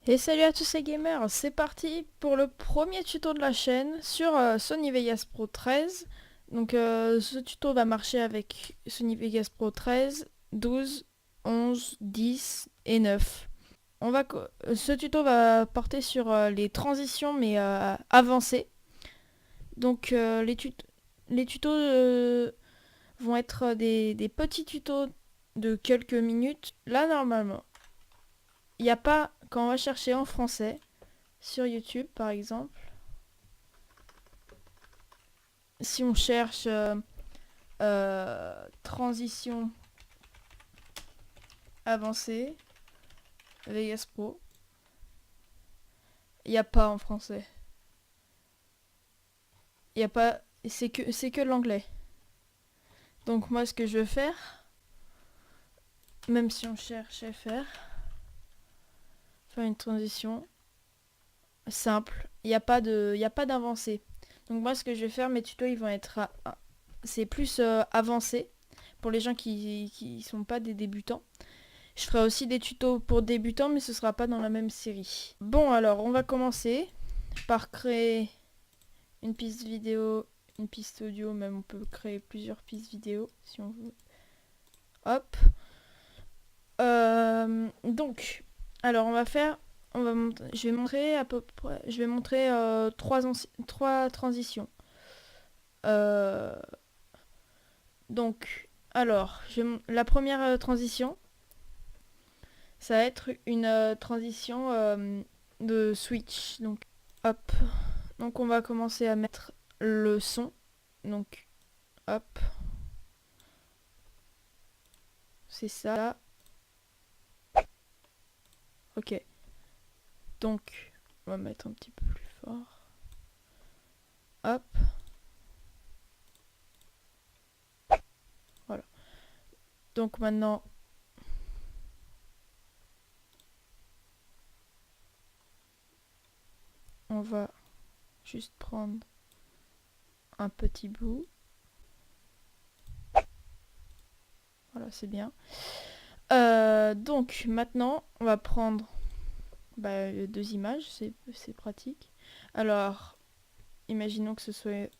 Et salut à tous les gamers, c'est parti pour le premier tuto de la chaîne sur Sony Vegas Pro 13. Donc ce tuto va marcher avec Sony Vegas Pro 13, 12, 11, 10 et 9. Ce tuto va porter sur les transitions mais avancées. Donc les tutos vont être des petits tutos de quelques minutes. Là normalement, il n'y a pas, quand on va chercher en français, sur YouTube par exemple, si on cherche transition avancée, Vegas Pro, il n'y a pas en français. Il n'y a pas, c'est que l'anglais. Donc moi ce que je veux faire, même si on cherche faire une transition simple, il n'y a pas d'avancée. Donc moi ce que je vais faire, mes tutos ils vont être c'est plus avancé pour les gens qui sont pas des débutants. Je ferai aussi des tutos pour débutants, mais ce sera pas dans la même série. Bon, alors, on va commencer par créer une piste vidéo, une piste audio, même on peut créer plusieurs pistes vidéo si on veut. Hop. Donc, alors je vais montrer à peu près, je vais montrer trois transitions. Donc, alors, la première transition, ça va être une transition de switch. Donc, hop. Donc, on va commencer à mettre le son. Donc, hop. C'est ça. Ok. Donc, on va mettre un petit peu plus fort. Hop. Voilà. Donc, maintenant, on va juste prendre un petit bout. Voilà, c'est bien. Donc, maintenant, on va prendre deux images. C'est pratique. Alors, imaginons que ce soit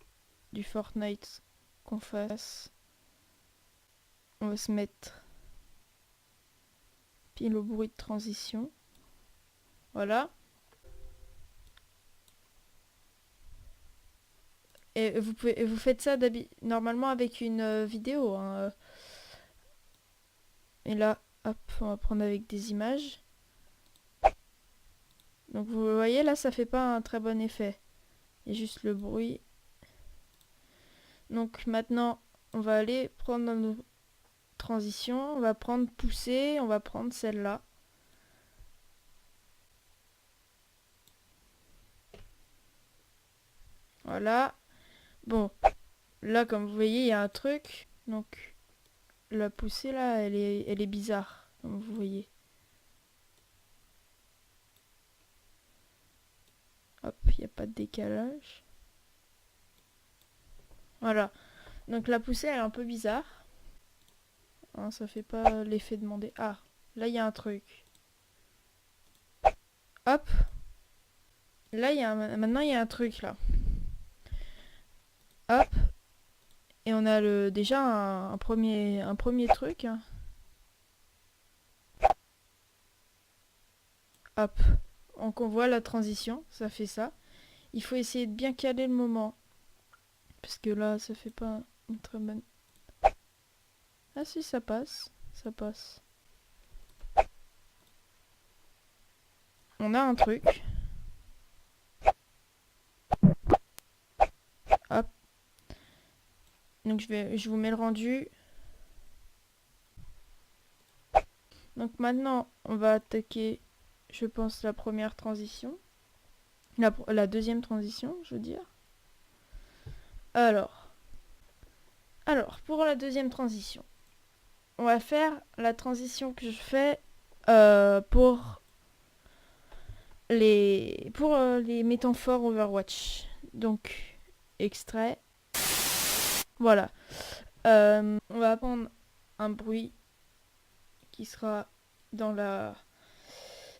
du Fortnite qu'on fasse. On va se mettre pile au bruit de transition. Voilà. Et vous faites ça normalement avec une vidéo. Hein. Et là, hop, on va prendre avec des images. Donc vous voyez là, ça fait pas un très bon effet. Il y a juste le bruit. Donc maintenant, on va aller prendre nos transitions. On va prendre pousser. On va prendre celle-là. Voilà. Bon, là comme vous voyez, il y a un truc. Donc la poussée là, elle est bizarre, comme vous voyez. Hop, il n'y a pas de décalage. Voilà. Donc la poussée, elle est un peu bizarre. Hein, ça fait pas l'effet demandé. Ah, là, il y a un truc. Hop. Là, maintenant, il y a un truc, là. Hop. Et on a déjà un premier truc. Hein. Hop. Donc on voit la transition, ça fait ça. Il faut essayer de bien caler le moment. Parce que là, ça fait pas une très bonne... Ah si, ça passe. Ça passe. On a un truc. Hop. Donc je vous mets le rendu. Donc maintenant, on va attaquer, je pense, la première transition. La deuxième transition, je veux dire. Alors, pour la deuxième transition, on va faire la transition que je fais pour les métaphores Overwatch. Donc, extrait. Voilà. On va prendre un bruit qui sera dans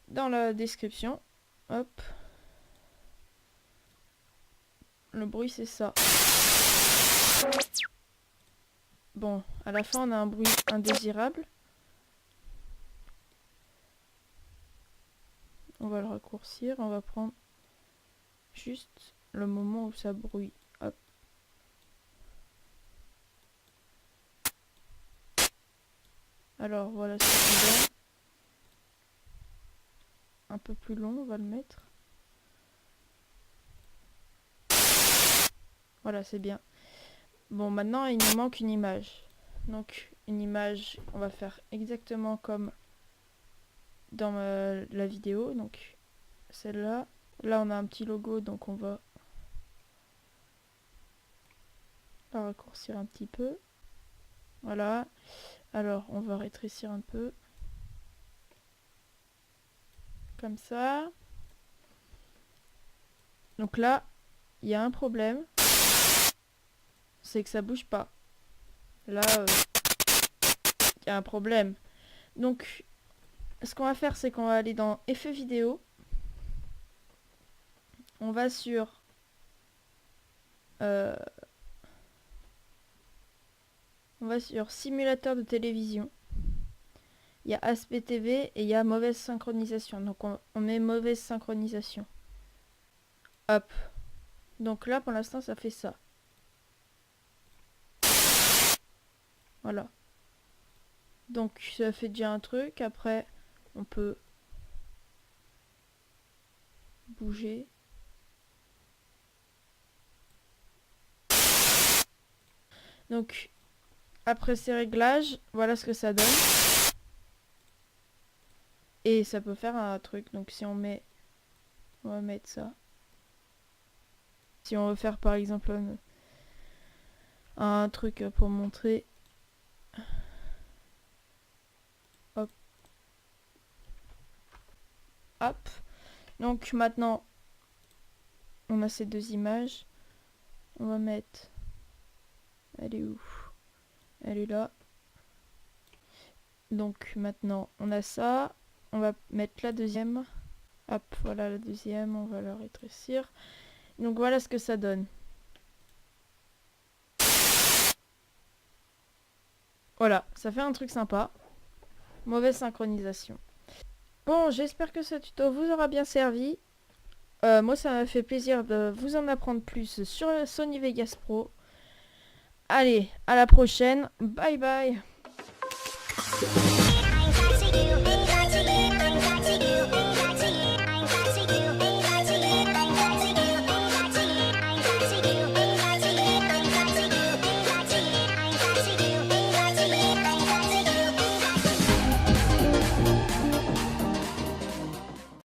dans la description. Hop. Le bruit c'est ça. Bon, à la fin on a un bruit indésirable. On va le raccourcir, on va prendre juste le moment où ça bruit. Hop. Alors voilà ce que donne. Un peu plus long, on va le mettre. Voilà, c'est bien. Bon, maintenant il nous manque une image. Donc une image, on va faire exactement comme dans la vidéo. Donc celle-là. Là on a un petit logo, donc on va la raccourcir un petit peu. Voilà. Alors on va rétrécir un peu. Comme ça. Donc là, il y a un problème. C'est que ça bouge pas. Là, il y a un problème. Donc, ce qu'on va faire, c'est qu'on va aller dans Effets vidéo. On va sur... on va sur Simulateur de télévision. Il y a Aspect TV et il y a Mauvaise synchronisation. Donc, on met Mauvaise synchronisation. Hop. Donc là, pour l'instant, ça fait ça. Voilà. Donc ça fait déjà un truc. Après, on peut bouger. Donc, après ces réglages, voilà ce que ça donne. Et ça peut faire un truc. Donc si on met... On va mettre ça. Si on veut faire par exemple un truc pour montrer... Hop. Hop. Donc maintenant, on a ces deux images. On va mettre... Elle est où? Elle est là. Donc maintenant, on a ça. On va mettre la deuxième. Hop, voilà la deuxième. On va la rétrécir. Donc voilà ce que ça donne. Voilà, ça fait un truc sympa. Mauvaise synchronisation. Bon, j'espère que ce tuto vous aura bien servi. Moi, ça m'a fait plaisir de vous en apprendre plus sur le Sony Vegas Pro. Allez, à la prochaine. Bye bye.